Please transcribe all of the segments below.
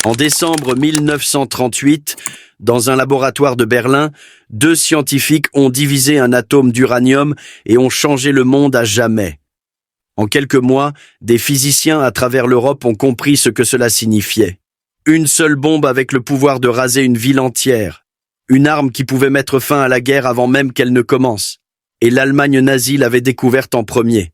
En décembre 1938, dans un laboratoire de Berlin, 2 scientifiques ont divisé un atome d'uranium et ont changé le monde à jamais. En quelques mois, des physiciens à travers l'Europe ont compris ce que cela signifiait. Une seule bombe avec le pouvoir de raser une ville entière. Une arme qui pouvait mettre fin à la guerre avant même qu'elle ne commence. Et l'Allemagne nazie l'avait découverte en premier.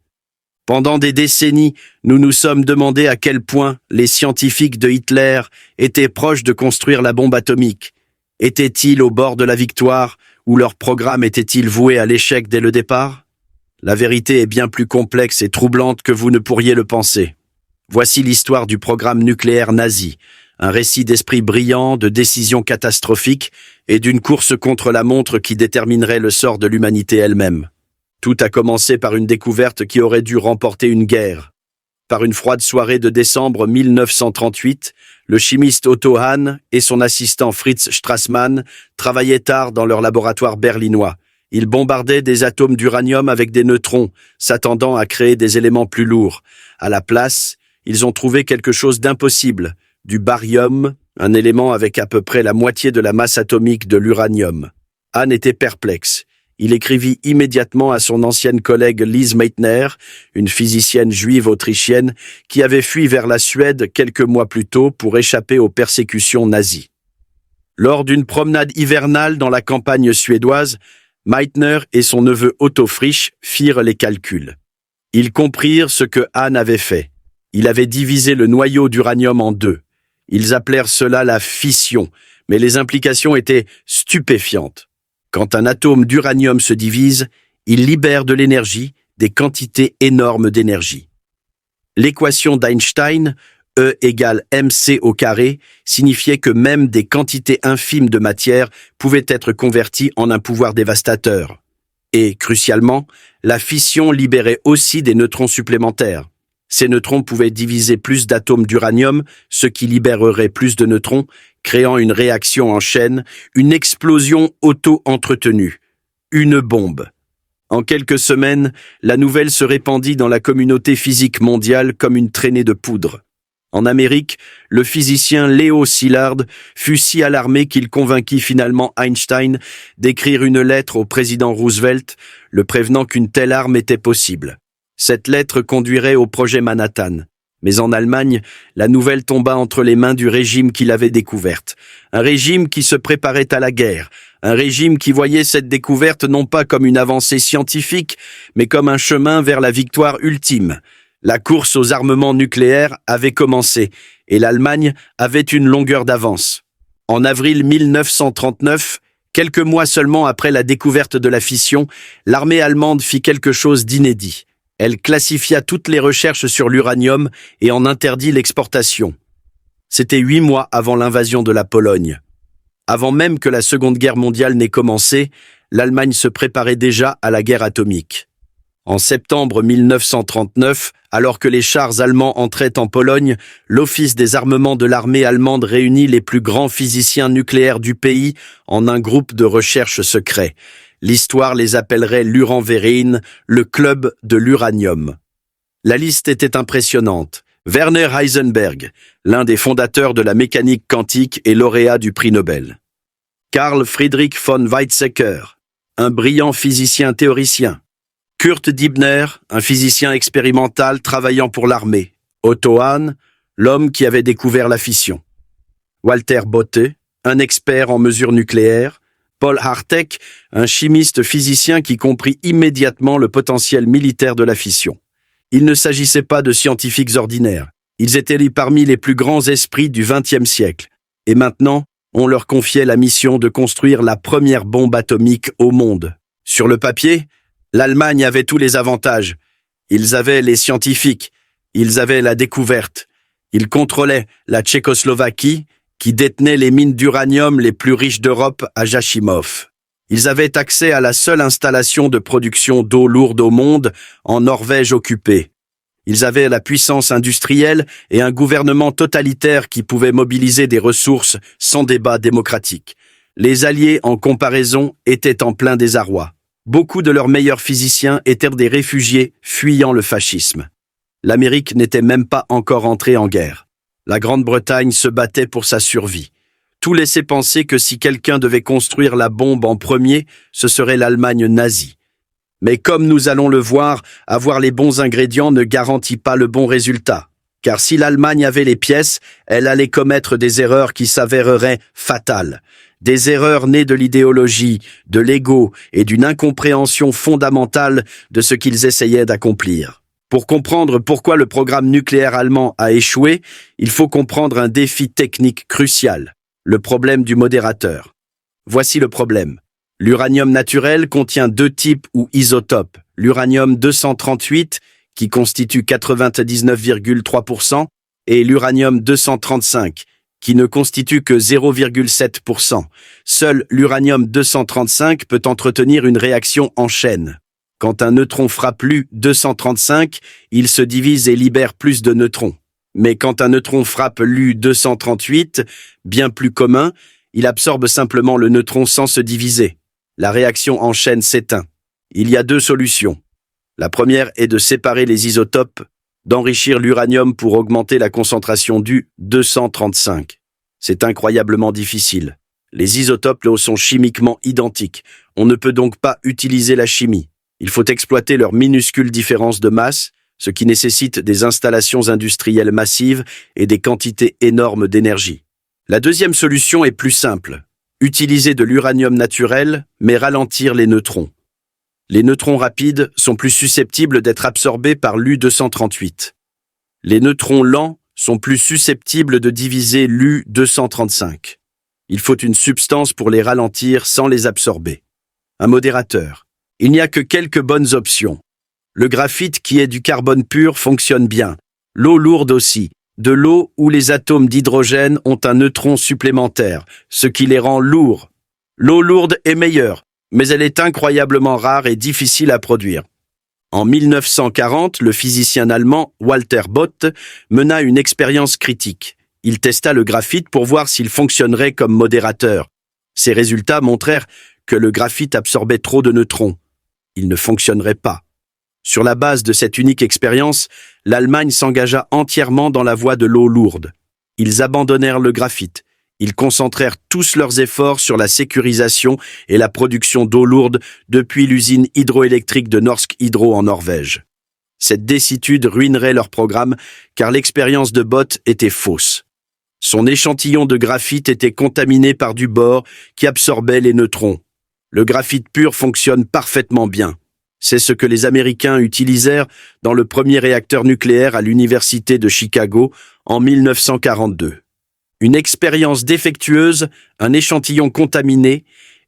Pendant des décennies, nous nous sommes demandé à quel point les scientifiques de Hitler étaient proches de construire la bombe atomique. Étaient-ils au bord de la victoire ou leur programme était-il voué à l'échec dès le départ? La vérité est bien plus complexe et troublante que vous ne pourriez le penser. Voici l'histoire du programme nucléaire nazi, un récit d'esprit brillant, de décisions catastrophiques et d'une course contre la montre qui déterminerait le sort de l'humanité elle-même. Tout a commencé par une découverte qui aurait dû remporter une guerre. Par une froide soirée de décembre 1938, le chimiste Otto Hahn et son assistant Fritz Strassmann travaillaient tard dans leur laboratoire berlinois. Ils bombardaient des atomes d'uranium avec des neutrons, s'attendant à créer des éléments plus lourds. À la place, ils ont trouvé quelque chose d'impossible, du barium, un élément avec à peu près la moitié de la masse atomique de l'uranium. Hahn était perplexe. Il écrivit immédiatement à son ancienne collègue Lise Meitner, une physicienne juive autrichienne, qui avait fui vers la Suède quelques mois plus tôt pour échapper aux persécutions nazies. Lors d'une promenade hivernale dans la campagne suédoise, Meitner et son neveu Otto Frisch firent les calculs. Ils comprirent ce que Hahn avait fait. Il avait divisé le noyau d'uranium en 2. Ils appelèrent cela la fission, mais les implications étaient stupéfiantes. Quand un atome d'uranium se divise, il libère de l'énergie, des quantités énormes d'énergie. L'équation d'Einstein, E égale mc au carré, signifiait que même des quantités infimes de matière pouvaient être converties en un pouvoir dévastateur. Et, crucialement, la fission libérait aussi des neutrons supplémentaires. Ces neutrons pouvaient diviser plus d'atomes d'uranium, ce qui libérerait plus de neutrons, créant une réaction en chaîne, une explosion auto-entretenue, une bombe. En quelques semaines, la nouvelle se répandit dans la communauté physique mondiale comme une traînée de poudre. En Amérique, le physicien Léo Szilard fut si alarmé qu'il convainquit finalement Einstein d'écrire une lettre au président Roosevelt, le prévenant qu'une telle arme était possible. Cette lettre conduirait au projet Manhattan. Mais en Allemagne, la nouvelle tomba entre les mains du régime qui l'avait découverte. Un régime qui se préparait à la guerre. Un régime qui voyait cette découverte non pas comme une avancée scientifique, mais comme un chemin vers la victoire ultime. La course aux armements nucléaires avait commencé, et l'Allemagne avait une longueur d'avance. En avril 1939, quelques mois seulement après la découverte de la fission, l'armée allemande fit quelque chose d'inédit. Elle classifia toutes les recherches sur l'uranium et en interdit l'exportation. C'était 8 mois avant l'invasion de la Pologne. Avant même que la Seconde Guerre mondiale n'ait commencé, l'Allemagne se préparait déjà à la guerre atomique. En septembre 1939, alors que les chars allemands entraient en Pologne, l'Office des armements de l'armée allemande réunit les plus grands physiciens nucléaires du pays en un groupe de recherche secret. L'histoire les appellerait l'Uranverein, le club de l'uranium. La liste était impressionnante. Werner Heisenberg, l'un des fondateurs de la mécanique quantique et lauréat du prix Nobel. Carl Friedrich von Weizsäcker, un brillant physicien théoricien. Kurt Dibner, un physicien expérimental travaillant pour l'armée. Otto Hahn, l'homme qui avait découvert la fission. Walter Bothe, un expert en mesures nucléaires. Paul Hartek, un chimiste physicien qui comprit immédiatement le potentiel militaire de la fission. Il ne s'agissait pas de scientifiques ordinaires. Ils étaient parmi les plus grands esprits du XXe siècle. Et maintenant, on leur confiait la mission de construire la première bombe atomique au monde. Sur le papier, l'Allemagne avait tous les avantages. Ils avaient les scientifiques, ils avaient la découverte. Ils contrôlaient la Tchécoslovaquie, qui détenaient les mines d'uranium les plus riches d'Europe à Jachimov. Ils avaient accès à la seule installation de production d'eau lourde au monde, en Norvège occupée. Ils avaient la puissance industrielle et un gouvernement totalitaire qui pouvait mobiliser des ressources sans débat démocratique. Les Alliés, en comparaison, étaient en plein désarroi. Beaucoup de leurs meilleurs physiciens étaient des réfugiés fuyant le fascisme. L'Amérique n'était même pas encore entrée en guerre. La Grande-Bretagne se battait pour sa survie. Tout laissait penser que si quelqu'un devait construire la bombe en premier, ce serait l'Allemagne nazie. Mais comme nous allons le voir, avoir les bons ingrédients ne garantit pas le bon résultat. Car si l'Allemagne avait les pièces, elle allait commettre des erreurs qui s'avéreraient fatales. Des erreurs nées de l'idéologie, de l'ego et d'une incompréhension fondamentale de ce qu'ils essayaient d'accomplir. Pour comprendre pourquoi le programme nucléaire allemand a échoué, il faut comprendre un défi technique crucial, le problème du modérateur. Voici le problème. L'uranium naturel contient deux types ou isotopes, l'uranium 238, qui constitue 99,3%, et l'uranium 235, qui ne constitue que 0,7%. Seul l'uranium 235 peut entretenir une réaction en chaîne. Quand un neutron frappe l'U-235, il se divise et libère plus de neutrons. Mais quand un neutron frappe l'U-238, bien plus commun, il absorbe simplement le neutron sans se diviser. La réaction en chaîne s'éteint. Il y a deux solutions. La première est de séparer les isotopes, d'enrichir l'uranium pour augmenter la concentration du 235. C'est incroyablement difficile. Les isotopes sont chimiquement identiques. On ne peut donc pas utiliser la chimie. Il faut exploiter leurs minuscules différences de masse, ce qui nécessite des installations industrielles massives et des quantités énormes d'énergie. La deuxième solution est plus simple. Utiliser de l'uranium naturel, mais ralentir les neutrons. Les neutrons rapides sont plus susceptibles d'être absorbés par l'U-238. Les neutrons lents sont plus susceptibles de diviser l'U-235. Il faut une substance pour les ralentir sans les absorber. Un modérateur. Il n'y a que quelques bonnes options. Le graphite qui est du carbone pur fonctionne bien. L'eau lourde aussi. De l'eau où les atomes d'hydrogène ont un neutron supplémentaire, ce qui les rend lourds. L'eau lourde est meilleure, mais elle est incroyablement rare et difficile à produire. En 1940, le physicien allemand Walter Bott mena une expérience critique. Il testa le graphite pour voir s'il fonctionnerait comme modérateur. Ses résultats montrèrent que le graphite absorbait trop de neutrons. Il ne fonctionnerait pas. Sur la base de cette unique expérience, l'Allemagne s'engagea entièrement dans la voie de l'eau lourde. Ils abandonnèrent le graphite. Ils concentrèrent tous leurs efforts sur la sécurisation et la production d'eau lourde depuis l'usine hydroélectrique de Norsk Hydro en Norvège. Cette décitude ruinerait leur programme car l'expérience de Bott était fausse. Son échantillon de graphite était contaminé par du bore qui absorbait les neutrons. Le graphite pur fonctionne parfaitement bien. C'est ce que les Américains utilisèrent dans le premier réacteur nucléaire à l'université de Chicago en 1942. Une expérience défectueuse, un échantillon contaminé,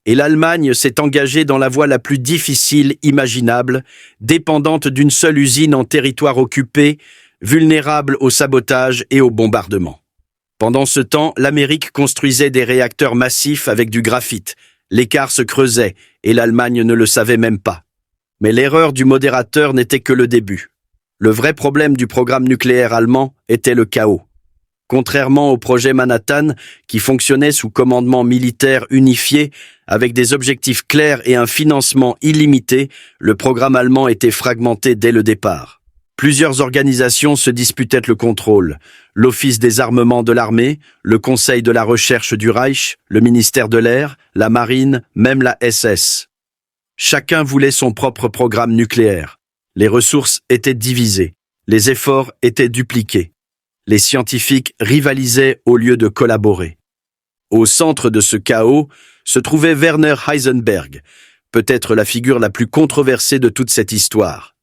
et l'Allemagne s'est engagée dans la voie la plus difficile imaginable, dépendante d'une seule usine en territoire occupé, vulnérable au sabotage et au bombardement. Pendant ce temps, l'Amérique construisait des réacteurs massifs avec du graphite. L'écart se creusait et l'Allemagne ne le savait même pas. Mais l'erreur du modérateur n'était que le début. Le vrai problème du programme nucléaire allemand était le chaos. Contrairement au projet Manhattan, qui fonctionnait sous commandement militaire unifié, avec des objectifs clairs et un financement illimité, le programme allemand était fragmenté dès le départ. Plusieurs organisations se disputaient le contrôle. L'Office des armements de l'armée, le Conseil de la recherche du Reich, le ministère de l'air, la marine, même la SS. Chacun voulait son propre programme nucléaire. Les ressources étaient divisées. Les efforts étaient dupliqués. Les scientifiques rivalisaient au lieu de collaborer. Au centre de ce chaos se trouvait Werner Heisenberg, peut-être la figure la plus controversée de toute cette histoire.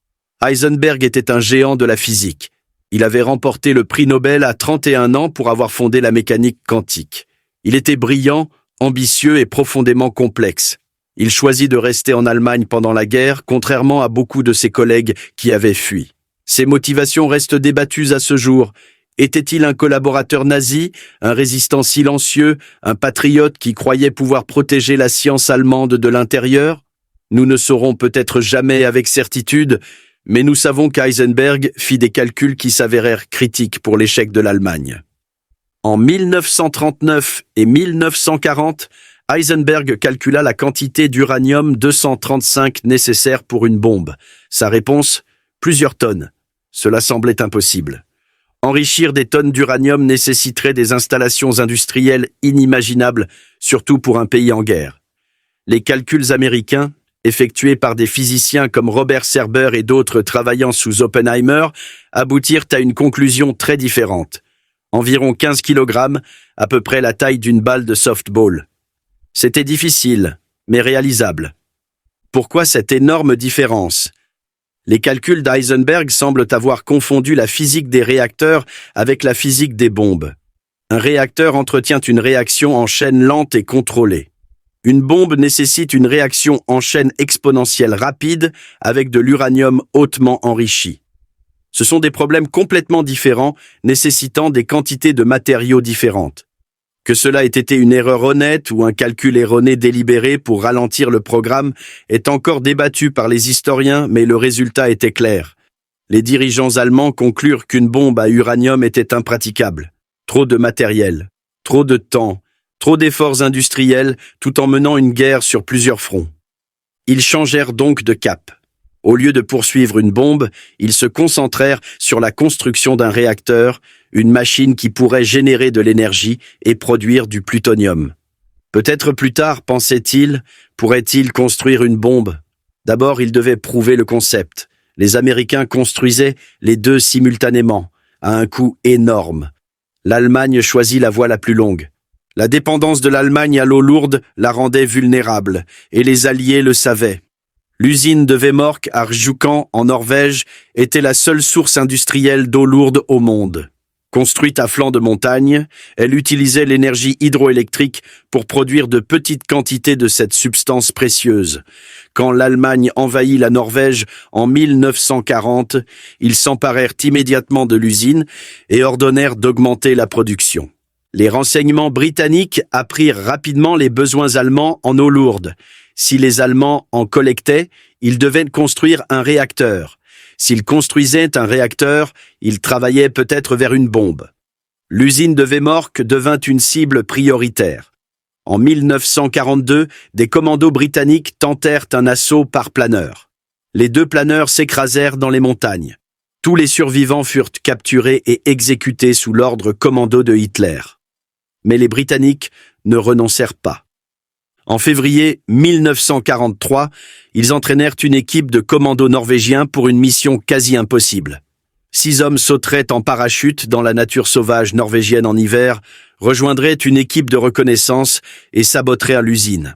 Heisenberg était un géant de la physique. Il avait remporté le prix Nobel à 31 ans pour avoir fondé la mécanique quantique. Il était brillant, ambitieux et profondément complexe. Il choisit de rester en Allemagne pendant la guerre, contrairement à beaucoup de ses collègues qui avaient fui. Ses motivations restent débattues à ce jour. Était-il un collaborateur nazi, un résistant silencieux, un patriote qui croyait pouvoir protéger la science allemande de l'intérieur? Nous ne saurons peut-être jamais avec certitude, mais nous savons qu'Heisenberg fit des calculs qui s'avérèrent critiques pour l'échec de l'Allemagne. En 1939 et 1940, Heisenberg calcula la quantité d'uranium 235 nécessaire pour une bombe. Sa réponse, plusieurs tonnes. Cela semblait impossible. Enrichir des tonnes d'uranium nécessiterait des installations industrielles inimaginables, surtout pour un pays en guerre. Les calculs américains, effectués par des physiciens comme Robert Serber et d'autres travaillant sous Oppenheimer, aboutirent à une conclusion très différente. Environ 15 kg, à peu près la taille d'une balle de softball. C'était difficile, mais réalisable. Pourquoi cette énorme différence ? Les calculs d'Heisenberg semblent avoir confondu la physique des réacteurs avec la physique des bombes. Un réacteur entretient une réaction en chaîne lente et contrôlée. Une bombe nécessite une réaction en chaîne exponentielle rapide avec de l'uranium hautement enrichi. Ce sont des problèmes complètement différents, nécessitant des quantités de matériaux différentes. Que cela ait été une erreur honnête ou un calcul erroné délibéré pour ralentir le programme est encore débattu par les historiens, mais le résultat était clair. Les dirigeants allemands conclurent qu'une bombe à uranium était impraticable. Trop de matériel, trop de temps, trop d'efforts industriels, tout en menant une guerre sur plusieurs fronts. Ils changèrent donc de cap. Au lieu de poursuivre une bombe, ils se concentrèrent sur la construction d'un réacteur, une machine qui pourrait générer de l'énergie et produire du plutonium. Peut-être plus tard, pensait-il, pourrait-il construire une bombe. D'abord, il devait prouver le concept. Les Américains construisaient les deux simultanément, à un coût énorme. L'Allemagne choisit la voie la plus longue. La dépendance de l'Allemagne à l'eau lourde la rendait vulnérable, et les Alliés le savaient. L'usine de Vemork à Rjukan, en Norvège, était la seule source industrielle d'eau lourde au monde. Construite à flanc de montagne, elle utilisait l'énergie hydroélectrique pour produire de petites quantités de cette substance précieuse. Quand l'Allemagne envahit la Norvège en 1940, ils s'emparèrent immédiatement de l'usine et ordonnèrent d'augmenter la production. Les renseignements britanniques apprirent rapidement les besoins allemands en eau lourde. Si les Allemands en collectaient, ils devaient construire un réacteur. S'ils construisaient un réacteur, ils travaillaient peut-être vers une bombe. L'usine de Vemork devint une cible prioritaire. En 1942, des commandos britanniques tentèrent un assaut par planeur. Les deux planeurs s'écrasèrent dans les montagnes. Tous les survivants furent capturés et exécutés sous l'ordre commando de Hitler. Mais les Britanniques ne renoncèrent pas. En février 1943, ils entraînèrent une équipe de commandos norvégiens pour une mission quasi impossible. 6 hommes sauteraient en parachute dans la nature sauvage norvégienne en hiver, rejoindraient une équipe de reconnaissance et saboteraient l'usine.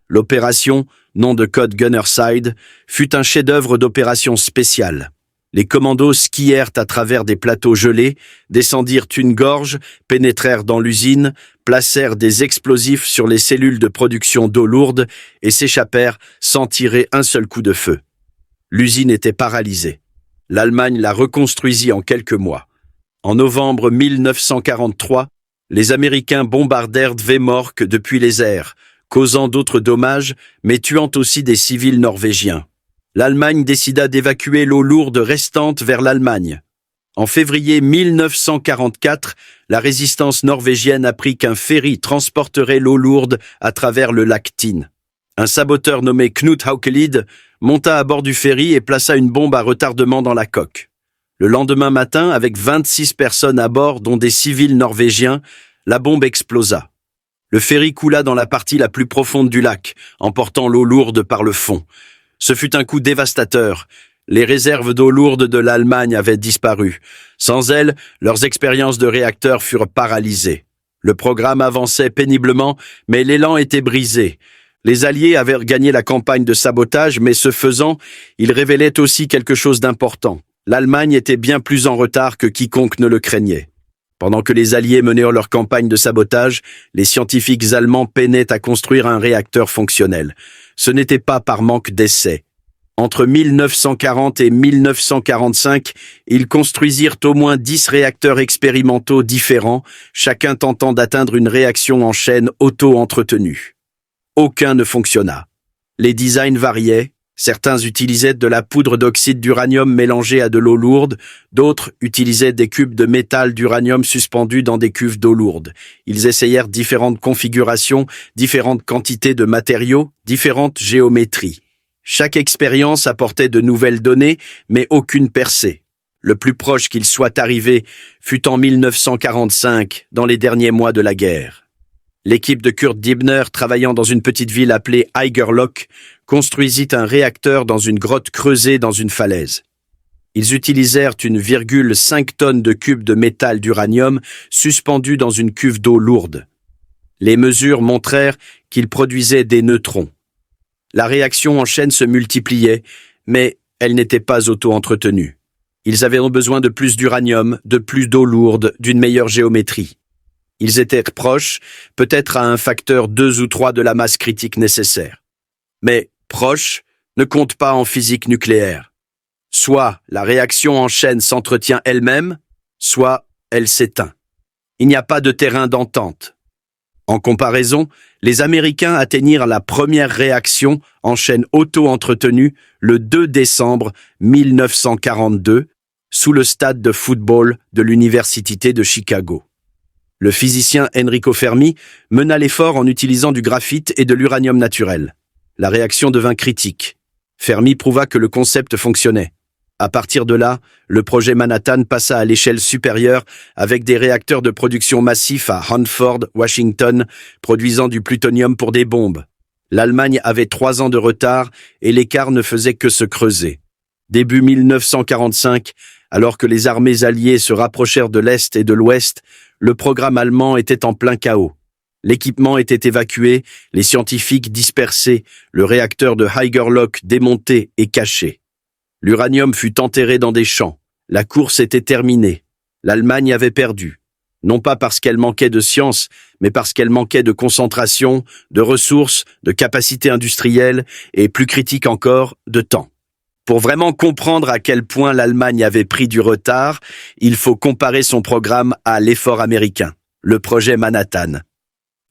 L'opération, nom de code Gunnerside, fut un chef-d'œuvre d'opération spéciale. Les commandos skièrent à travers des plateaux gelés, descendirent une gorge, pénétrèrent dans l'usine, placèrent des explosifs sur les cellules de production d'eau lourde et s'échappèrent sans tirer un seul coup de feu. L'usine était paralysée. L'Allemagne la reconstruisit en quelques mois. En novembre 1943, les Américains bombardèrent Vemork depuis les airs, causant d'autres dommages, mais tuant aussi des civils norvégiens. L'Allemagne décida d'évacuer l'eau lourde restante vers l'Allemagne. En février 1944, la résistance norvégienne apprit qu'un ferry transporterait l'eau lourde à travers le lac Tinn. Un saboteur nommé Knut Haukelid monta à bord du ferry et plaça une bombe à retardement dans la coque. Le lendemain matin, avec 26 personnes à bord, dont des civils norvégiens, la bombe explosa. Le ferry coula dans la partie la plus profonde du lac, emportant l'eau lourde par le fond. Ce fut un coup dévastateur. Les réserves d'eau lourde de l'Allemagne avaient disparu. Sans elles, leurs expériences de réacteurs furent paralysées. Le programme avançait péniblement, mais l'élan était brisé. Les Alliés avaient gagné la campagne de sabotage, mais ce faisant, ils révélaient aussi quelque chose d'important. L'Allemagne était bien plus en retard que quiconque ne le craignait. Pendant que les Alliés menaient leur campagne de sabotage, les scientifiques allemands peinaient à construire un réacteur fonctionnel. Ce n'était pas par manque d'essais. Entre 1940 et 1945, ils construisirent au moins 10 réacteurs expérimentaux différents, chacun tentant d'atteindre une réaction en chaîne auto-entretenue. Aucun ne fonctionna. Les designs variaient. Certains utilisaient de la poudre d'oxyde d'uranium mélangée à de l'eau lourde, d'autres utilisaient des cubes de métal d'uranium suspendus dans des cuves d'eau lourde. Ils essayèrent différentes configurations, différentes quantités de matériaux, différentes géométries. Chaque expérience apportait de nouvelles données, mais aucune percée. Le plus proche qu'il soit arrivé fut en 1945, dans les derniers mois de la guerre. L'équipe de Kurt Dibner, travaillant dans une petite ville appelée Haigerloch, construisit un réacteur dans une grotte creusée dans une falaise. Ils utilisèrent 1,5 tonnes de cubes de métal d'uranium suspendus dans une cuve d'eau lourde. Les mesures montrèrent qu'ils produisaient des neutrons. La réaction en chaîne se multipliait, mais elle n'était pas auto-entretenue. Ils avaient besoin de plus d'uranium, de plus d'eau lourde, d'une meilleure géométrie. Ils étaient proches, peut-être à un facteur 2 ou 3 de la masse critique nécessaire. Mais proches ne compte pas en physique nucléaire. Soit la réaction en chaîne s'entretient elle-même, soit elle s'éteint. Il n'y a pas de terrain d'entente. En comparaison, les Américains atteignirent la première réaction en chaîne auto-entretenue le 2 décembre 1942 sous le stade de football de l'Université de Chicago. Le physicien Enrico Fermi mena l'effort en utilisant du graphite et de l'uranium naturel. La réaction devint critique. Fermi prouva que le concept fonctionnait. À partir de là, le projet Manhattan passa à l'échelle supérieure avec des réacteurs de production massifs à Hanford, Washington, produisant du plutonium pour des bombes. L'Allemagne avait 3 ans de retard et l'écart ne faisait que se creuser. Début 1945, alors que les armées alliées se rapprochèrent de l'Est et de l'Ouest, le programme allemand était en plein chaos. L'équipement était évacué, les scientifiques dispersés, le réacteur de Haigerloch démonté et caché. L'uranium fut enterré dans des champs. La course était terminée. L'Allemagne avait perdu. Non pas parce qu'elle manquait de science, mais parce qu'elle manquait de concentration, de ressources, de capacité industrielle et, plus critique encore, de temps. Pour vraiment comprendre à quel point l'Allemagne avait pris du retard, il faut comparer son programme à l'effort américain, le projet Manhattan.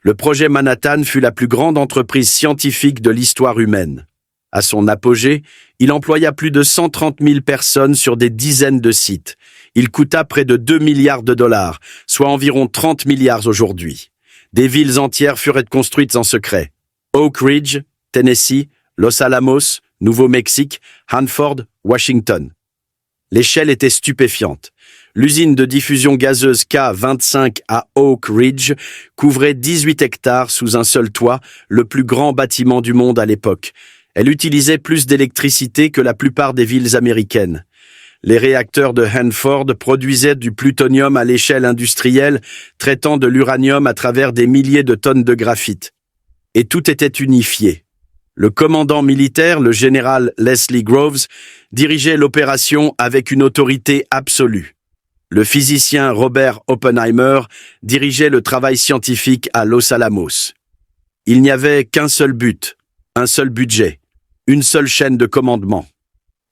Le projet Manhattan fut la plus grande entreprise scientifique de l'histoire humaine. À son apogée, il employa plus de 130 000 personnes sur des dizaines de sites. Il coûta près de 2 milliards de dollars, soit environ 30 milliards aujourd'hui. Des villes entières furent construites en secret. Oak Ridge, Tennessee, Los Alamos, Nouveau-Mexique, Hanford, Washington. L'échelle était stupéfiante. L'usine de diffusion gazeuse K25 à Oak Ridge couvrait 18 hectares sous un seul toit, le plus grand bâtiment du monde à l'époque. Elle utilisait plus d'électricité que la plupart des villes américaines. Les réacteurs de Hanford produisaient du plutonium à l'échelle industrielle, traitant de l'uranium à travers des milliers de tonnes de graphite. Et tout était unifié. Le commandant militaire, le général Leslie Groves, dirigeait l'opération avec une autorité absolue. Le physicien Robert Oppenheimer dirigeait le travail scientifique à Los Alamos. Il n'y avait qu'un seul but, un seul budget. Une seule chaîne de commandement.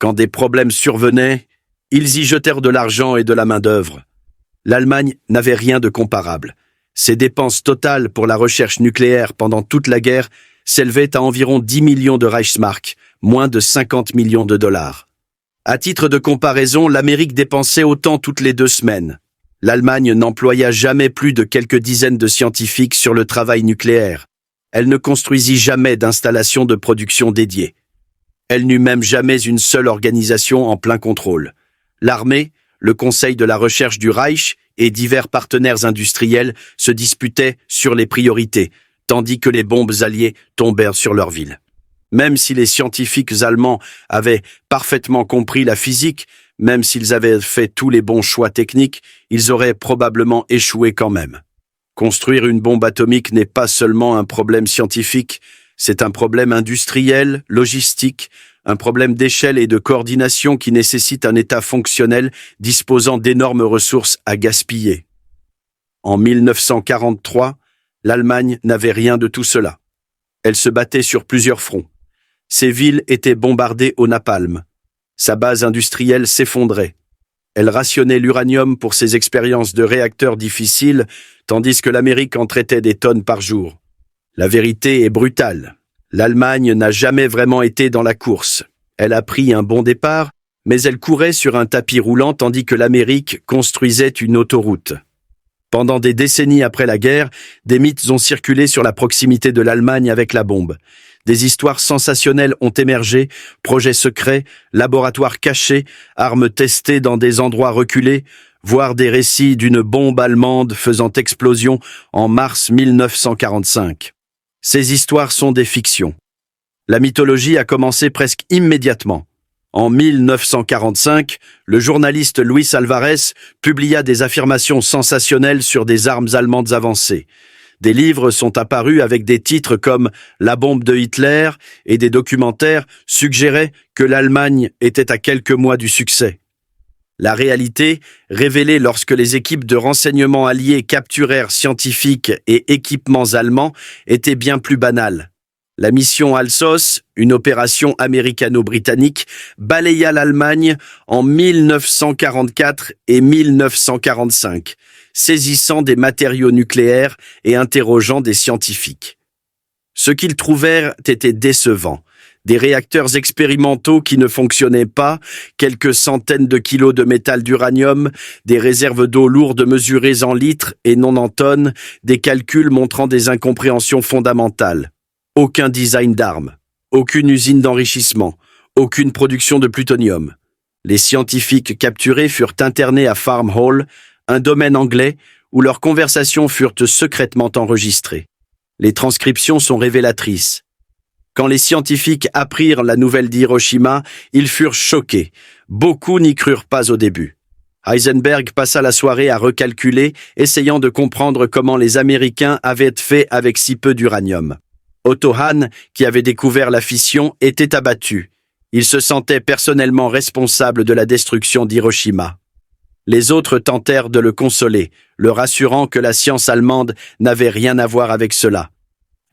Quand des problèmes survenaient, ils y jetèrent de l'argent et de la main-d'œuvre. L'Allemagne n'avait rien de comparable. Ses dépenses totales pour la recherche nucléaire pendant toute la guerre s'élevaient à environ 10 millions de Reichsmark, moins de 50 millions de dollars. À titre de comparaison, l'Amérique dépensait autant toutes les 2 semaines. L'Allemagne n'employa jamais plus de quelques dizaines de scientifiques sur le travail nucléaire. Elle ne construisit jamais d'installation de production dédiée. Elle n'eut même jamais une seule organisation en plein contrôle. L'armée, le Conseil de la recherche du Reich et divers partenaires industriels se disputaient sur les priorités, tandis que les bombes alliées tombèrent sur leur ville. Même si les scientifiques allemands avaient parfaitement compris la physique, même s'ils avaient fait tous les bons choix techniques, ils auraient probablement échoué quand même. Construire une bombe atomique n'est pas seulement un problème scientifique, c'est un problème industriel, logistique, un problème d'échelle et de coordination qui nécessite un État fonctionnel disposant d'énormes ressources à gaspiller. En 1943, l'Allemagne n'avait rien de tout cela. Elle se battait sur plusieurs fronts. Ses villes étaient bombardées au napalm. Sa base industrielle s'effondrait. Elle rationnait l'uranium pour ses expériences de réacteurs difficiles, tandis que l'Amérique en traitait des tonnes par jour. La vérité est brutale. L'Allemagne n'a jamais vraiment été dans la course. Elle a pris un bon départ, mais elle courait sur un tapis roulant tandis que l'Amérique construisait une autoroute. Pendant des décennies après la guerre, des mythes ont circulé sur la proximité de l'Allemagne avec la bombe. Des histoires sensationnelles ont émergé, projets secrets, laboratoires cachés, armes testées dans des endroits reculés, voire des récits d'une bombe allemande faisant explosion en mars 1945. Ces histoires sont des fictions. La mythologie a commencé presque immédiatement. En 1945, le journaliste Luis Alvarez publia des affirmations sensationnelles sur des armes allemandes avancées. Des livres sont apparus avec des titres comme « La bombe de Hitler » et des documentaires suggéraient que l'Allemagne était à quelques mois du succès. La réalité, révélée lorsque les équipes de renseignement alliées capturèrent scientifiques et équipements allemands, était bien plus banale. La mission Alsos, une opération américano-britannique, balaya l'Allemagne en 1944 et 1945, saisissant des matériaux nucléaires et interrogeant des scientifiques. Ce qu'ils trouvèrent était décevant. Des réacteurs expérimentaux qui ne fonctionnaient pas, quelques centaines de kilos de métal d'uranium, des réserves d'eau lourdes mesurées en litres et non en tonnes, des calculs montrant des incompréhensions fondamentales. Aucun design d'armes, aucune usine d'enrichissement, aucune production de plutonium. Les scientifiques capturés furent internés à Farm Hall, un domaine anglais où leurs conversations furent secrètement enregistrées. Les transcriptions sont révélatrices. Quand les scientifiques apprirent la nouvelle d'Hiroshima, ils furent choqués. Beaucoup n'y crurent pas au début. Heisenberg passa la soirée à recalculer, essayant de comprendre comment les Américains avaient fait avec si peu d'uranium. Otto Hahn, qui avait découvert la fission, était abattu. Il se sentait personnellement responsable de la destruction d'Hiroshima. Les autres tentèrent de le consoler, le rassurant que la science allemande n'avait rien à voir avec cela.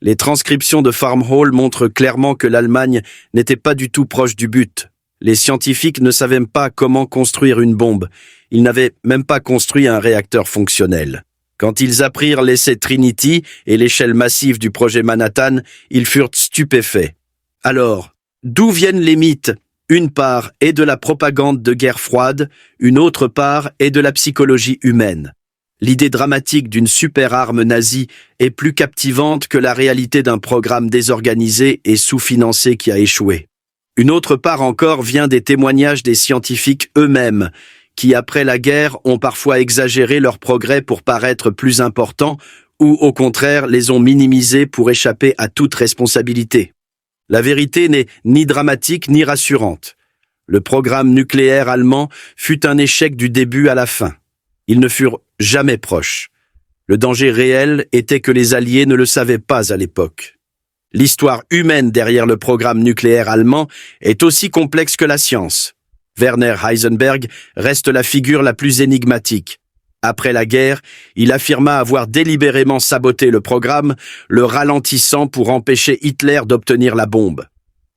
Les transcriptions de Farm Hall montrent clairement que l'Allemagne n'était pas du tout proche du but. Les scientifiques ne savaient pas comment construire une bombe. Ils n'avaient même pas construit un réacteur fonctionnel. Quand ils apprirent l'essai Trinity et l'échelle massive du projet Manhattan, ils furent stupéfaits. Alors, d'où viennent les mythes ? Une part est de la propagande de guerre froide, une autre part est de la psychologie humaine. L'idée dramatique d'une super arme nazie est plus captivante que la réalité d'un programme désorganisé et sous-financé qui a échoué. Une autre part encore vient des témoignages des scientifiques eux-mêmes, qui après la guerre ont parfois exagéré leurs progrès pour paraître plus importants ou au contraire les ont minimisés pour échapper à toute responsabilité. La vérité n'est ni dramatique ni rassurante. Le programme nucléaire allemand fut un échec du début à la fin. Ils ne furent jamais proches. Le danger réel était que les Alliés ne le savaient pas à l'époque. L'histoire humaine derrière le programme nucléaire allemand est aussi complexe que la science. Werner Heisenberg reste la figure la plus énigmatique. Après la guerre, il affirma avoir délibérément saboté le programme, le ralentissant pour empêcher Hitler d'obtenir la bombe.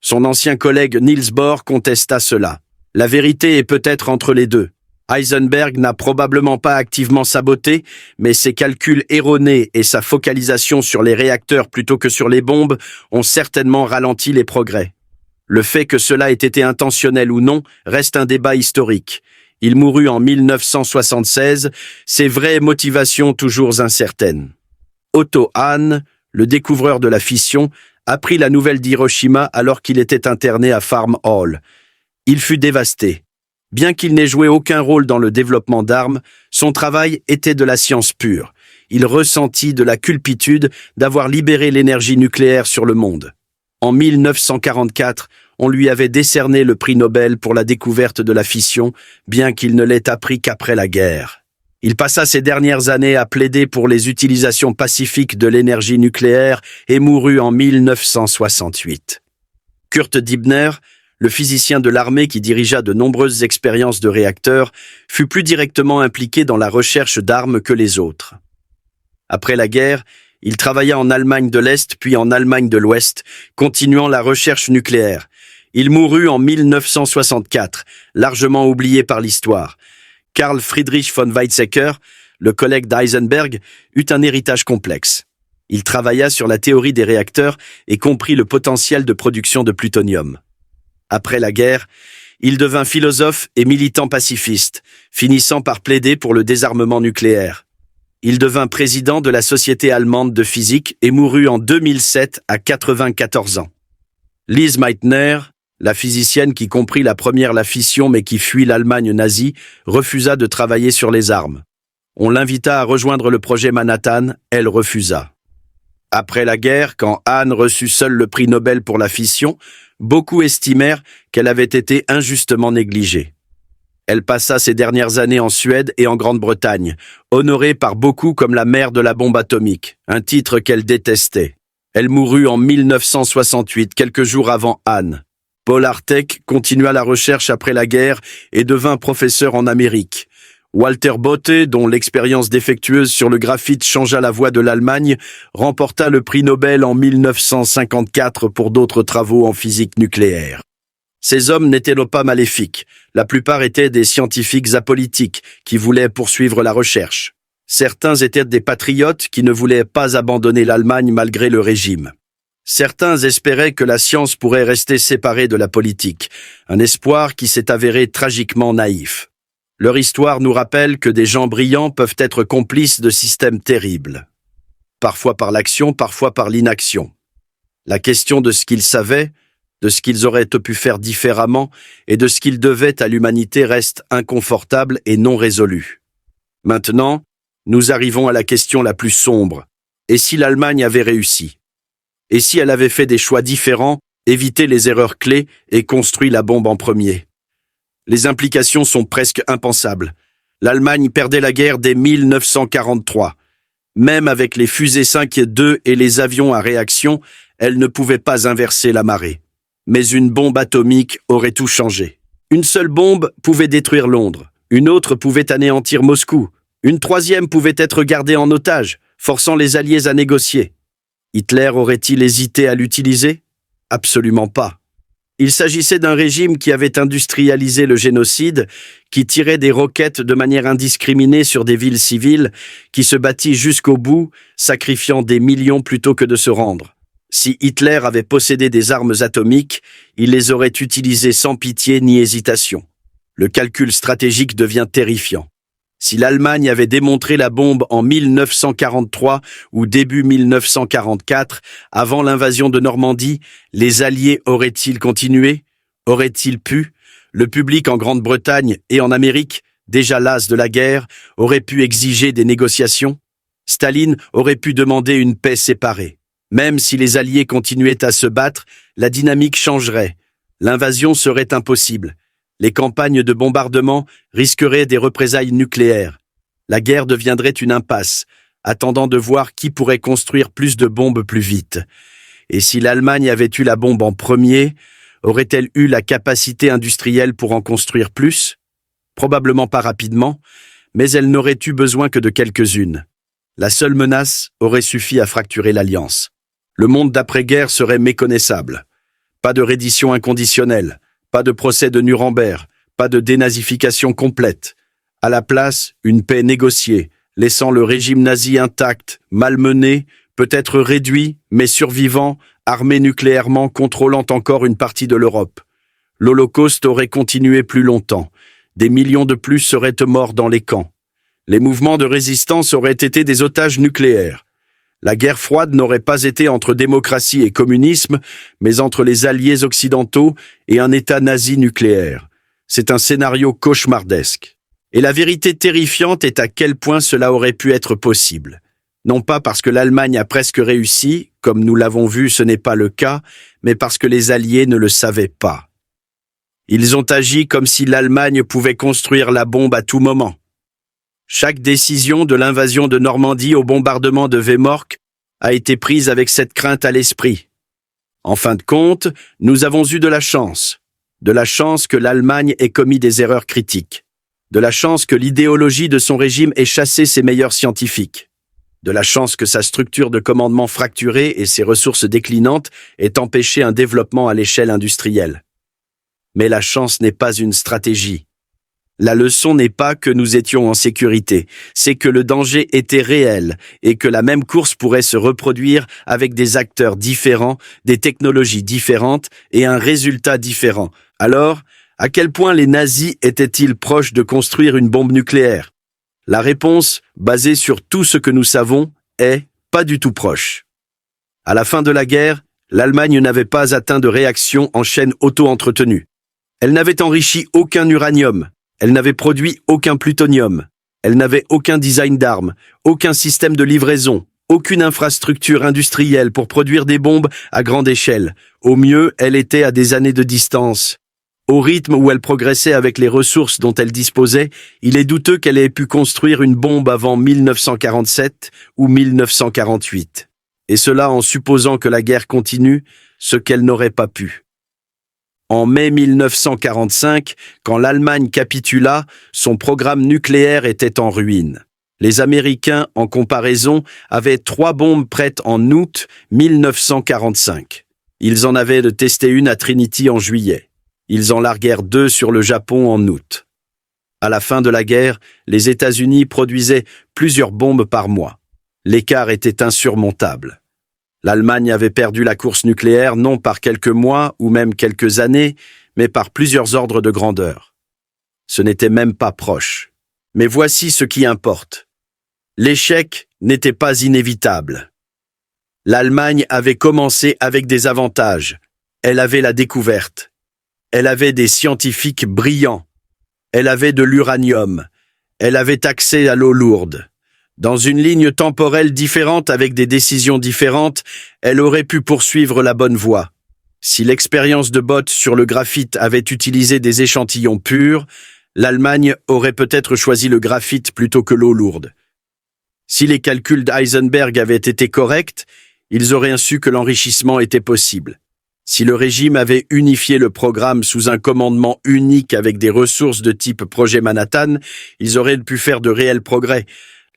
Son ancien collègue Niels Bohr contesta cela. La vérité est peut-être entre les deux. Heisenberg n'a probablement pas activement saboté, mais ses calculs erronés et sa focalisation sur les réacteurs plutôt que sur les bombes ont certainement ralenti les progrès. Le fait que cela ait été intentionnel ou non reste un débat historique. Il mourut en 1976, ses vraies motivations toujours incertaines. Otto Hahn, le découvreur de la fission, apprit la nouvelle d'Hiroshima alors qu'il était interné à Farm Hall. Il fut dévasté. Bien qu'il n'ait joué aucun rôle dans le développement d'armes, son travail était de la science pure. Il ressentit de la culpitude d'avoir libéré l'énergie nucléaire sur le monde. En 1944, on lui avait décerné le prix Nobel pour la découverte de la fission, bien qu'il ne l'ait appris qu'après la guerre. Il passa ses dernières années à plaider pour les utilisations pacifiques de l'énergie nucléaire et mourut en 1968. Kurt Dibner, le physicien de l'armée qui dirigea de nombreuses expériences de réacteurs, fut plus directement impliqué dans la recherche d'armes que les autres. Après la guerre, il travailla en Allemagne de l'Est puis en Allemagne de l'Ouest, continuant la recherche nucléaire. Il mourut en 1964, largement oublié par l'histoire. Carl Friedrich von Weizsäcker, le collègue d'Heisenberg, eut un héritage complexe. Il travailla sur la théorie des réacteurs et comprit le potentiel de production de plutonium. Après la guerre, il devint philosophe et militant pacifiste, finissant par plaider pour le désarmement nucléaire. il devint président de la Société allemande de physique et mourut en 2007 à 94 ans. Lise Meitner, la physicienne qui comprit la fission mais qui fuit l'Allemagne nazie, refusa de travailler sur les armes. On l'invita à rejoindre le projet Manhattan, elle refusa. Après la guerre, quand Hahn reçut seul le prix Nobel pour la fission, beaucoup estimèrent qu'elle avait été injustement négligée. Elle passa ses dernières années en Suède et en Grande-Bretagne, honorée par beaucoup comme la mère de la bombe atomique, un titre qu'elle détestait. Elle mourut en 1968, quelques jours avant Hahn. Paul Hartek continua la recherche après la guerre et devint professeur en Amérique. Walter Bothe, dont l'expérience défectueuse sur le graphite changea la voie de l'Allemagne, remporta le prix Nobel en 1954 pour d'autres travaux en physique nucléaire. Ces hommes n'étaient pas maléfiques. La plupart étaient des scientifiques apolitiques qui voulaient poursuivre la recherche. Certains étaient des patriotes qui ne voulaient pas abandonner l'Allemagne malgré le régime. Certains espéraient que la science pourrait rester séparée de la politique, un espoir qui s'est avéré tragiquement naïf. Leur histoire nous rappelle que des gens brillants peuvent être complices de systèmes terribles. Parfois par l'action, parfois par l'inaction. La question de ce qu'ils savaient, de ce qu'ils auraient pu faire différemment et de ce qu'ils devaient à l'humanité reste inconfortable et non résolue. Maintenant, nous arrivons à la question la plus sombre. Et si l'Allemagne avait réussi? Et si elle avait fait des choix différents, évité les erreurs clés et construit la bombe en premier? Les implications sont presque impensables. L'Allemagne perdait la guerre dès 1943. Même avec les fusées 5-2 et les avions à réaction, elle ne pouvait pas inverser la marée. Mais une bombe atomique aurait tout changé. Une seule bombe pouvait détruire Londres, une autre pouvait anéantir Moscou, une troisième pouvait être gardée en otage, forçant les Alliés à négocier. Hitler aurait-il hésité à l'utiliser? Absolument pas. Il s'agissait d'un régime qui avait industrialisé le génocide, qui tirait des roquettes de manière indiscriminée sur des villes civiles, qui se battit jusqu'au bout, sacrifiant des millions plutôt que de se rendre. Si Hitler avait possédé des armes atomiques, il les aurait utilisées sans pitié ni hésitation. Le calcul stratégique devient terrifiant. Si l'Allemagne avait démontré la bombe en 1943 ou début 1944, avant l'invasion de Normandie, les Alliés auraient-ils continué? Auraient-ils pu? Le public en Grande-Bretagne et en Amérique, déjà las de la guerre, aurait pu exiger des négociations? Staline aurait pu demander une paix séparée. Même si les Alliés continuaient à se battre, la dynamique changerait. L'invasion serait impossible. Les campagnes de bombardement risqueraient des représailles nucléaires. La guerre deviendrait une impasse, attendant de voir qui pourrait construire plus de bombes plus vite. Et si l'Allemagne avait eu la bombe en premier, aurait-elle eu la capacité industrielle pour en construire plus? Probablement pas rapidement, mais elle n'aurait eu besoin que de quelques-unes. La seule menace aurait suffi à fracturer l'alliance. Le monde d'après-guerre serait méconnaissable. Pas de reddition inconditionnelle, pas de procès de Nuremberg, pas de dénazification complète. À la place, une paix négociée, laissant le régime nazi intact, malmené, peut-être réduit, mais survivant, armé nucléairement, contrôlant encore une partie de l'Europe. L'Holocauste aurait continué plus longtemps. Des millions de plus seraient morts dans les camps. Les mouvements de résistance auraient été des otages nucléaires. La guerre froide n'aurait pas été entre démocratie et communisme, mais entre les alliés occidentaux et un État nazi nucléaire. C'est un scénario cauchemardesque. Et la vérité terrifiante est à quel point cela aurait pu être possible. Non pas parce que l'Allemagne a presque réussi, comme nous l'avons vu, ce n'est pas le cas, mais parce que les Alliés ne le savaient pas. Ils ont agi comme si l'Allemagne pouvait construire la bombe à tout moment. Chaque décision de l'invasion de Normandie au bombardement de Wehrmacht a été prise avec cette crainte à l'esprit. En fin de compte, nous avons eu de la chance. De la chance que l'Allemagne ait commis des erreurs critiques. De la chance que l'idéologie de son régime ait chassé ses meilleurs scientifiques. De la chance que sa structure de commandement fracturée et ses ressources déclinantes aient empêché un développement à l'échelle industrielle. Mais la chance n'est pas une stratégie. La leçon n'est pas que nous étions en sécurité, c'est que le danger était réel et que la même course pourrait se reproduire avec des acteurs différents, des technologies différentes et un résultat différent. Alors, à quel point les nazis étaient-ils proches de construire une bombe nucléaire? La réponse, basée sur tout ce que nous savons, est pas du tout proche. À la fin de la guerre, l'Allemagne n'avait pas atteint de réaction en chaîne auto-entretenue. Elle n'avait enrichi aucun uranium, elle n'avait produit aucun plutonium, elle n'avait aucun design d'armes, aucun système de livraison, aucune infrastructure industrielle pour produire des bombes à grande échelle. Au mieux, elle était à des années de distance. Au rythme où elle progressait avec les ressources dont elle disposait, il est douteux qu'elle ait pu construire une bombe avant 1947 ou 1948. Et cela en supposant que la guerre continue, ce qu'elle n'aurait pas pu. En mai 1945, quand l'Allemagne capitula, son programme nucléaire était en ruine. Les Américains, en comparaison, avaient 3 bombes prêtes en août 1945. Ils en avaient testé une à Trinity en juillet. Ils en larguèrent 2 sur le Japon en août. À la fin de la guerre, les États-Unis produisaient plusieurs bombes par mois. L'écart était insurmontable. L'Allemagne avait perdu la course nucléaire non par quelques mois ou même quelques années, mais par plusieurs ordres de grandeur. Ce n'était même pas proche. Mais voici ce qui importe. L'échec n'était pas inévitable. L'Allemagne avait commencé avec des avantages. Elle avait la découverte. Elle avait des scientifiques brillants. Elle avait de l'uranium. Elle avait accès à l'eau lourde. Dans une ligne temporelle différente avec des décisions différentes, elle aurait pu poursuivre la bonne voie. Si l'expérience de Bott sur le graphite avait utilisé des échantillons purs, l'Allemagne aurait peut-être choisi le graphite plutôt que l'eau lourde. Si les calculs d'Heisenberg avaient été corrects, ils auraient su que l'enrichissement était possible. Si le régime avait unifié le programme sous un commandement unique avec des ressources de type projet Manhattan, ils auraient pu faire de réels progrès.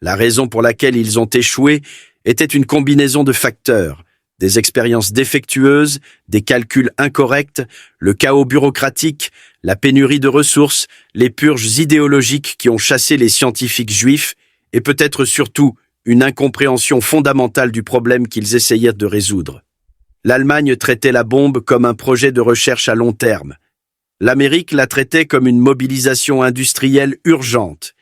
La raison pour laquelle ils ont échoué était une combinaison de facteurs, des expériences défectueuses, des calculs incorrects, le chaos bureaucratique, la pénurie de ressources, les purges idéologiques qui ont chassé les scientifiques juifs, et peut-être surtout une incompréhension fondamentale du problème qu'ils essayèrent de résoudre. L'Allemagne traitait la bombe comme un projet de recherche à long terme. L'Amérique la traitait comme une mobilisation industrielle urgente.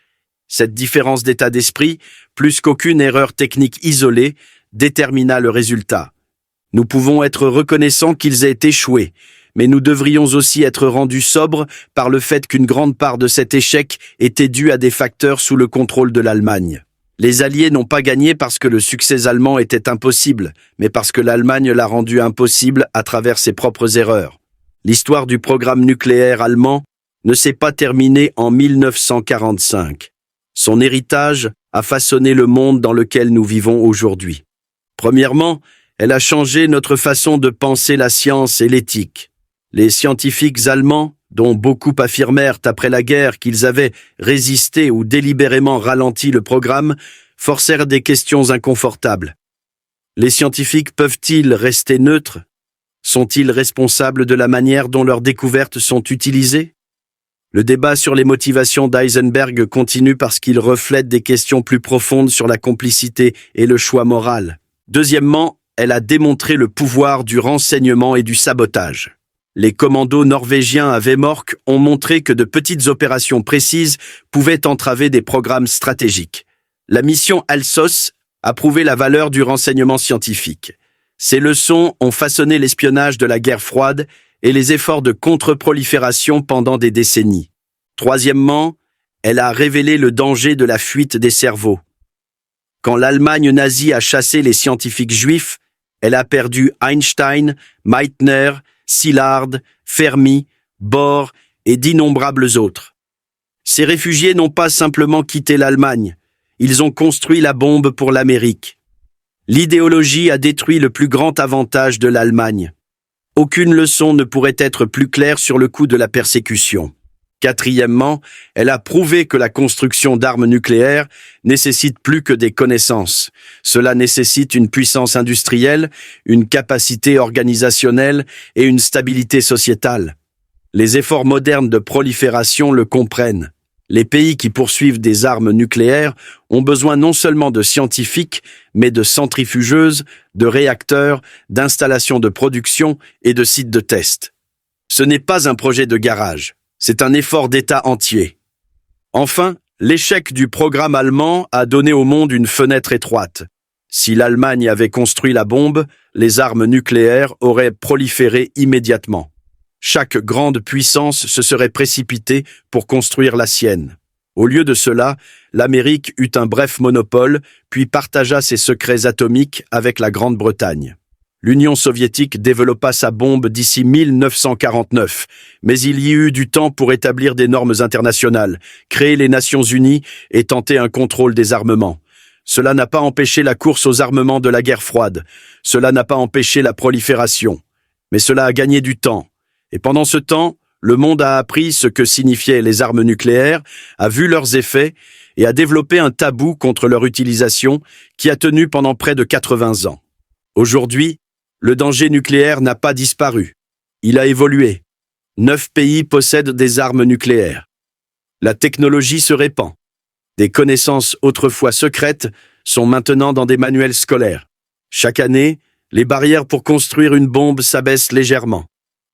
Cette différence d'état d'esprit, plus qu'aucune erreur technique isolée, détermina le résultat. Nous pouvons être reconnaissants qu'ils aient échoué, mais nous devrions aussi être rendus sobres par le fait qu'une grande part de cet échec était due à des facteurs sous le contrôle de l'Allemagne. Les Alliés n'ont pas gagné parce que le succès allemand était impossible, mais parce que l'Allemagne l'a rendu impossible à travers ses propres erreurs. L'histoire du programme nucléaire allemand ne s'est pas terminée en 1945. Son héritage a façonné le monde dans lequel nous vivons aujourd'hui. Premièrement, elle a changé notre façon de penser la science et l'éthique. Les scientifiques allemands, dont beaucoup affirmèrent après la guerre qu'ils avaient résisté ou délibérément ralenti le programme, forcèrent des questions inconfortables. Les scientifiques peuvent-ils rester neutres? Sont-ils responsables de la manière dont leurs découvertes sont utilisées? Le débat sur les motivations d'Heisenberg continue parce qu'il reflète des questions plus profondes sur la complicité et le choix moral. Deuxièmement, elle a démontré le pouvoir du renseignement et du sabotage. Les commandos norvégiens à Vemork ont montré que de petites opérations précises pouvaient entraver des programmes stratégiques. La mission Alsos a prouvé la valeur du renseignement scientifique. Ces leçons ont façonné l'espionnage de la guerre froide et les efforts de contre-prolifération pendant des décennies. Troisièmement, elle a révélé le danger de la fuite des cerveaux. Quand l'Allemagne nazie a chassé les scientifiques juifs, elle a perdu Einstein, Meitner, Szilard, Fermi, Bohr et d'innombrables autres. Ces réfugiés n'ont pas simplement quitté l'Allemagne, ils ont construit la bombe pour l'Amérique. L'idéologie a détruit le plus grand avantage de l'Allemagne. Aucune leçon ne pourrait être plus claire sur le coût de la persécution. Quatrièmement, elle a prouvé que la construction d'armes nucléaires nécessite plus que des connaissances. Cela nécessite une puissance industrielle, une capacité organisationnelle et une stabilité sociétale. Les efforts modernes de prolifération le comprennent. Les pays qui poursuivent des armes nucléaires ont besoin non seulement de scientifiques, mais de centrifugeuses, de réacteurs, d'installations de production et de sites de test. Ce n'est pas un projet de garage, c'est un effort d'État entier. Enfin, L'échec du programme allemand a donné au monde une fenêtre étroite. Si l'Allemagne avait construit la bombe, les armes nucléaires auraient proliféré immédiatement. Chaque grande puissance se serait précipitée pour construire la sienne. Au lieu de cela, l'Amérique eut un bref monopole, puis partagea ses secrets atomiques avec la Grande-Bretagne. L'Union soviétique développa sa bombe d'ici 1949, mais il y eut du temps pour établir des normes internationales, créer les Nations Unies et tenter un contrôle des armements. Cela n'a pas empêché la course aux armements de la guerre froide, cela n'a pas empêché la prolifération, mais cela a gagné du temps. Et pendant ce temps, le monde a appris ce que signifiaient les armes nucléaires, a vu leurs effets et a développé un tabou contre leur utilisation qui a tenu pendant près de 80 ans. Aujourd'hui, le danger nucléaire n'a pas disparu. Il a évolué. 9 pays possèdent des armes nucléaires. La technologie se répand. Des connaissances autrefois secrètes sont maintenant dans des manuels scolaires. Chaque année, les barrières pour construire une bombe s'abaissent légèrement.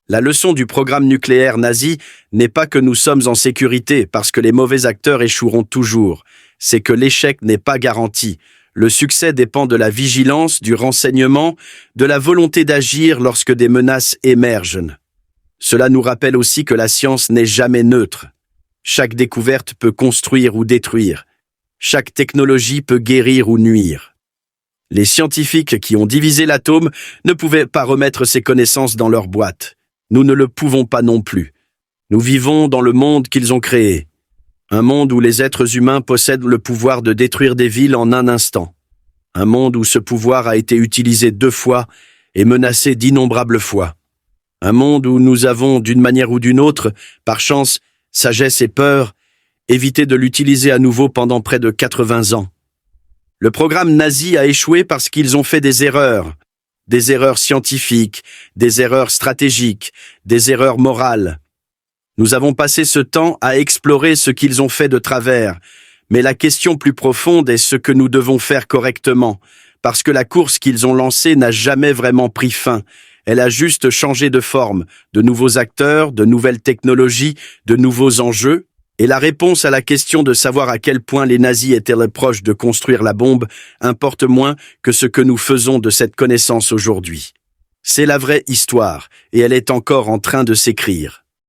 La leçon du programme nucléaire nazi n'est pas que nous sommes en sécurité parce que les mauvais acteurs échoueront toujours. C'est que l'échec n'est pas garanti. Le succès dépend de la vigilance, du renseignement, de la volonté d'agir lorsque des menaces émergent. Cela nous rappelle aussi que la science n'est jamais neutre. Chaque découverte peut construire ou détruire. Chaque technologie peut guérir ou nuire. Les scientifiques qui ont divisé l'atome ne pouvaient pas remettre ces connaissances dans leur boîte. Nous ne le pouvons pas non plus. Nous vivons dans le monde qu'ils ont créé. Un monde où les êtres humains possèdent le pouvoir de détruire des villes en un instant. Un monde où ce pouvoir a été utilisé 2 fois et menacé d'innombrables fois. Un monde où nous avons, d'une manière ou d'une autre, par chance, sagesse et peur, évité de l'utiliser à nouveau pendant près de 80 ans. Le programme nazi a échoué parce qu'ils ont fait des erreurs scientifiques, des erreurs stratégiques, des erreurs morales. Nous avons passé ce temps à explorer ce qu'ils ont fait de travers, mais la question plus profonde est ce que nous devons faire correctement, parce que la course qu'ils ont lancée n'a jamais vraiment pris fin. Elle a juste changé de forme, de nouveaux acteurs, de nouvelles technologies, de nouveaux enjeux, et la réponse à la question de savoir à quel point les nazis étaient proches de construire la bombe importe moins que ce que nous faisons de cette connaissance aujourd'hui. C'est la vraie histoire, et elle est encore en train de s'écrire.